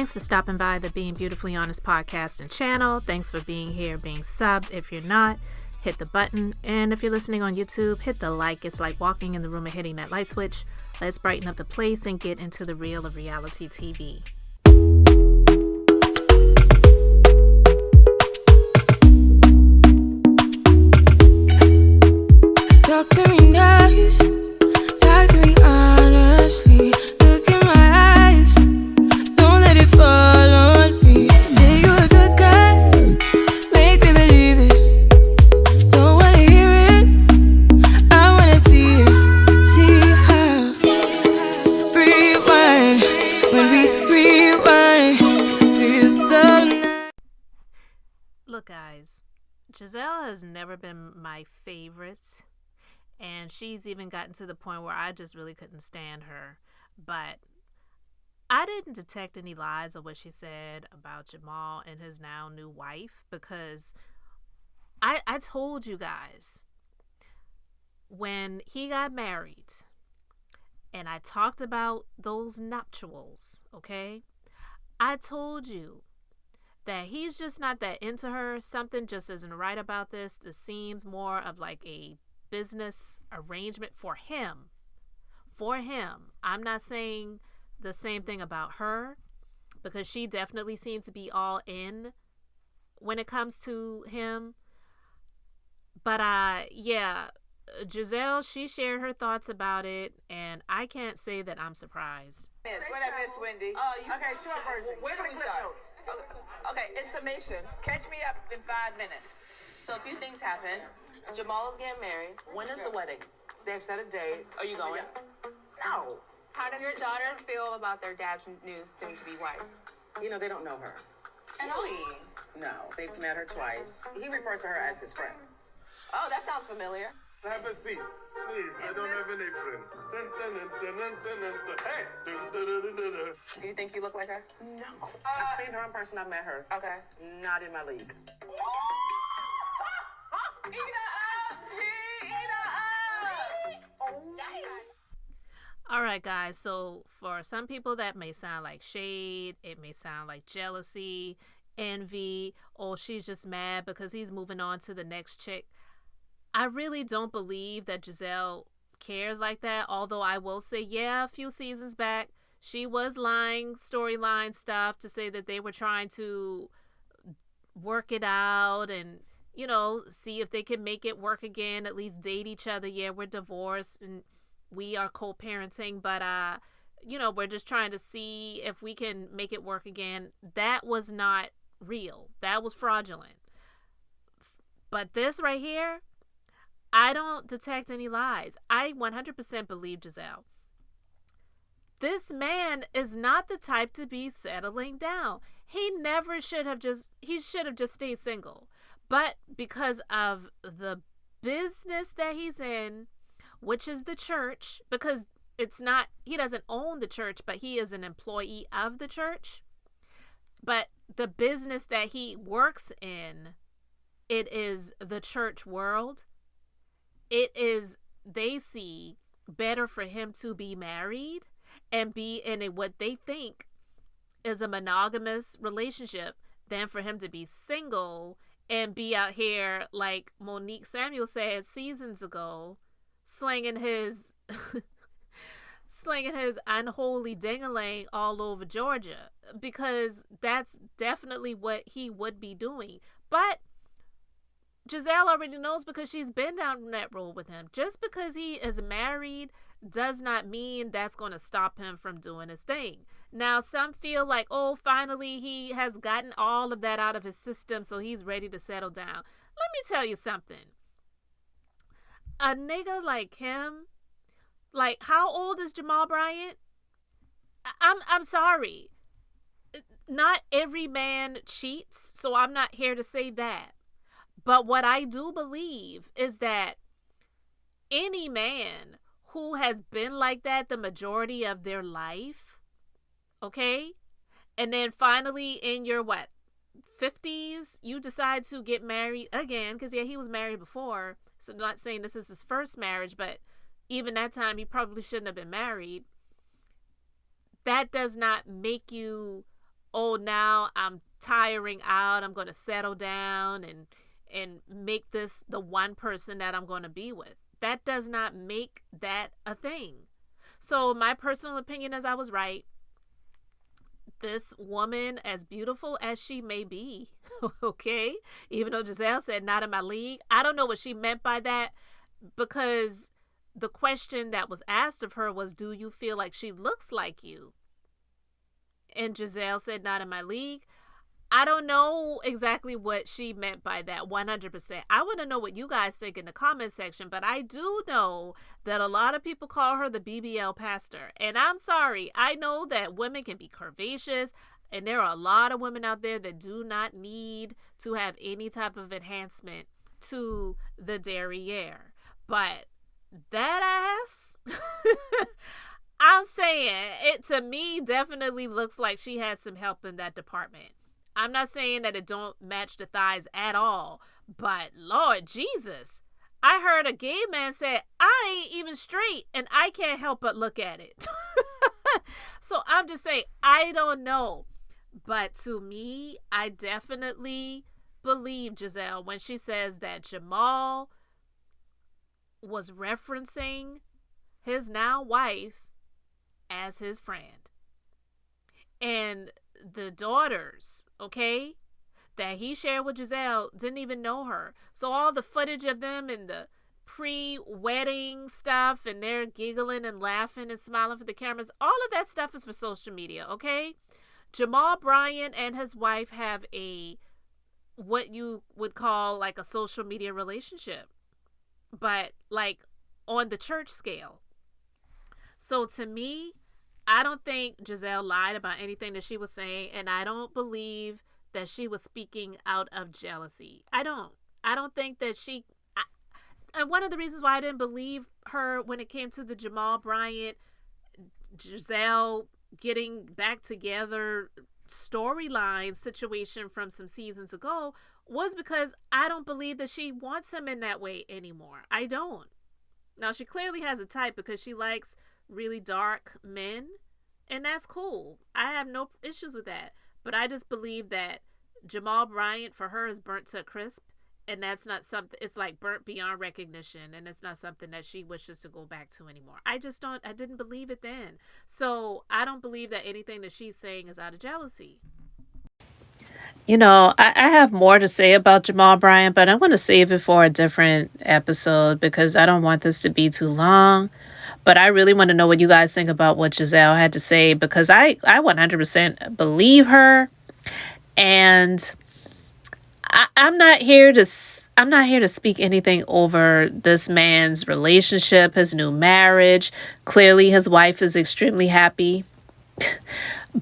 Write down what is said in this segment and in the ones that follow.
Thanks for stopping by the Being Beautifully Honest podcast and channel. Thanks for being here, being subbed. If you're not, hit the button. And if you're listening on YouTube, hit the like. It's like walking in the room and hitting that light switch. Let's brighten up the place and get into the real of reality TV. Talk to me nice, talk to me honestly. Look in my eyes, don't let it fall on me. Say you're a good guy, make me believe it. Don't wanna hear it, I wanna see it. See how rewind, when we rewind, feels so nice. Look, guys, Jazelle has never been my favorite. And she's even gotten to the point where I just really couldn't stand her. But I didn't detect any lies of what she said about Jamal and his now new wife, because I told you guys when he got married and I talked about those nuptials, okay? I told you that he's just not that into her. Something just isn't right about this. This seems more of like a business arrangement for him. I'm not saying the same thing about her, because she definitely seems to be all in when it comes to him. But Gizelle, she shared her thoughts about it, and I can't say that I'm surprised. What up, Miss Wendy? Okay, short version. Where do we start? Okay, it's summation. Catch me up in 5 minutes. So a few things happen. Jamal is getting married. When is the wedding? They've set a date. Are you going? No. How does your daughter feel about their dad's new soon-to-be wife? You know, they don't know her. Really? No, they've met her twice. He refers to her as his friend. Oh, that sounds familiar. Have a seat, please. I don't have any friend. Hey! Do you think you look like her? No. I've seen her in person. I've met her. Okay. Not in my league. All right, guys. So for some people, that may sound like shade. It may sound like jealousy, envy, or she's just mad because he's moving on to the next chick. I really don't believe that Gizelle cares like that. Although I will say, yeah, a few seasons back, she was lying storyline stuff to say that they were trying to work it out and, you know, see if they can make it work again, at least date each other. Yeah, we're divorced and we are co-parenting, but, you know, we're just trying to see if we can make it work again. That was not real. That was fraudulent. But this right here, I don't detect any lies. I 100% believe Gizelle. This man is not the type to be settling down. He should have just stayed single. But because of the business that he's in, which is the church, because he doesn't own the church, but he is an employee of the church. But the business that he works in, it is the church world. They see better for him to be married and be in what they think is a monogamous relationship than for him to be single and be out here, like Monique Samuel said seasons ago, slinging his unholy ding-a-ling all over Georgia, because that's definitely what he would be doing. But Gizelle already knows, because she's been down that road with him. Just because he is married does not mean that's going to stop him from doing his thing. Now, some feel like, oh, finally he has gotten all of that out of his system, so he's ready to settle down. Let me tell you something. A nigga like him, like, how old is Jamal Bryant? I'm sorry. Not every man cheats, so I'm not here to say that. But what I do believe is that any man who has been like that the majority of their life, okay, and then finally in your 50s, you decide to get married again, because yeah, he was married before, so I'm not saying this is his first marriage, but even that time he probably shouldn't have been married. That does not make you oh, now I'm tiring out, I'm going to settle down and make this the one person that I'm going to be with. That does not make that a thing. So my personal opinion is I was right. This woman, as beautiful as she may be, okay, even though Gizelle said not in my league, I don't know what she meant by that, because the question that was asked of her was, do you feel like she looks like you? And Jazelle said not in my league. I don't know exactly what she meant by that 100%. I want to know what you guys think in the comment section, but I do know that a lot of people call her the BBL pastor. And I'm sorry, I know that women can be curvaceous, and there are a lot of women out there that do not need to have any type of enhancement to the derriere. But that ass, I'm saying, it to me definitely looks like she had some help in that department. I'm not saying that it don't match the thighs at all, but Lord Jesus, I heard a gay man say, I ain't even straight and I can't help but look at it. So I'm just saying, I don't know. But to me, I definitely believe Gizelle when she says that Jamal was referencing his now wife as his friend. And the daughters, okay, that he shared with Gizelle didn't even know her. So all the footage of them and the pre-wedding stuff, and they're giggling and laughing and smiling for the cameras, all of that stuff is for social media, okay? Jamal Bryant and his wife have what you would call like a social media relationship, but like on the church scale. So to me, I don't think Gizelle lied about anything that she was saying, and I don't believe that she was speaking out of jealousy. I don't think that and one of the reasons why I didn't believe her when it came to the Jamal Bryant, Gizelle getting back together storyline situation from some seasons ago was because I don't believe that she wants him in that way anymore. I don't. Now, she clearly has a type because she likes really dark men, and that's cool. I have no issues with that. But I just believe that Jamal Bryant for her is burnt to a crisp, and that's not something, it's like burnt beyond recognition, and it's not something that she wishes to go back to anymore. I didn't believe it then. So I don't believe that anything that she's saying is out of jealousy. You know, I have more to say about Jamal Bryant, but I want to save it for a different episode because I don't want this to be too long. But I really want to know what you guys think about what Gizelle had to say, because I 100% believe her. And I'm not here to speak anything over this man's relationship, his new marriage. Clearly, his wife is extremely happy.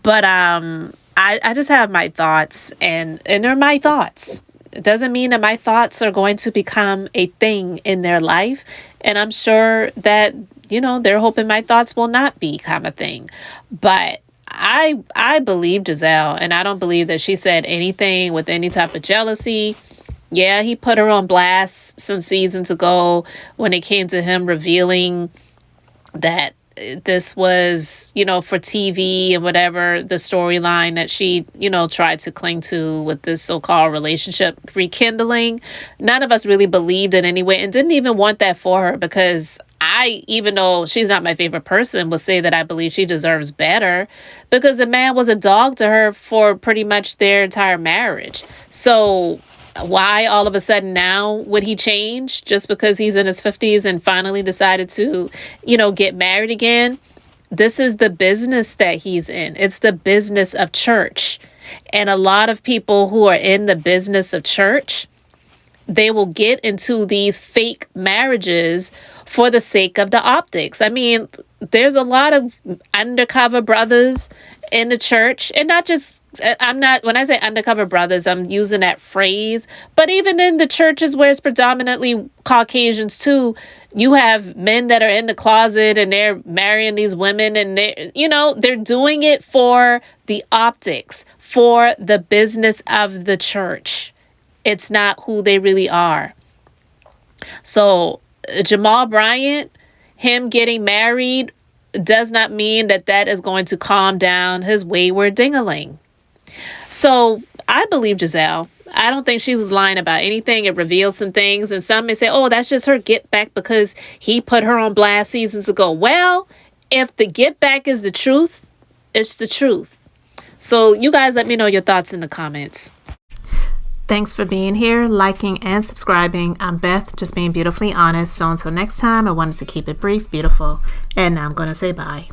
But I just have my thoughts, and they're my thoughts. It doesn't mean that my thoughts are going to become a thing in their life. And I'm sure that, you know, they're hoping my thoughts will not become a thing. But I believe Gizelle, and I don't believe that she said anything with any type of jealousy. Yeah, he put her on blast some seasons ago when it came to him revealing that this was, you know, for TV and whatever, the storyline that she, you know, tried to cling to with this so-called relationship rekindling. None of us really believed it anyway, and didn't even want that for her, because I, even though she's not my favorite person, will say that I believe she deserves better, because the man was a dog to her for pretty much their entire marriage. So why all of a sudden now would he change just because he's in his 50s and finally decided to, you know, get married again? This is the business that he's in. It's the business of church. And a lot of people who are in the business of church, they will get into these fake marriages for the sake of the optics. I mean, there's a lot of undercover brothers in the church, and not just, when I say undercover brothers, I'm using that phrase, but even in the churches where it's predominantly Caucasians too, you have men that are in the closet and they're marrying these women, and they're doing it for the optics, for the business of the church. It's not who they really are. So Jamal Bryant, him getting married does not mean that is going to calm down his wayward ding-a-ling. So I believe Gizelle. I don't think she was lying about anything. It reveals some things, and some may say, oh, that's just her get back because he put her on blast seasons ago. Well, if the get back is the truth, it's the truth. So you guys let me know your thoughts in the comments. Thanks for being here, liking, and subscribing. I'm Beth, just being beautifully honest. So until next time, I wanted to keep it brief, beautiful, and now I'm going to say bye.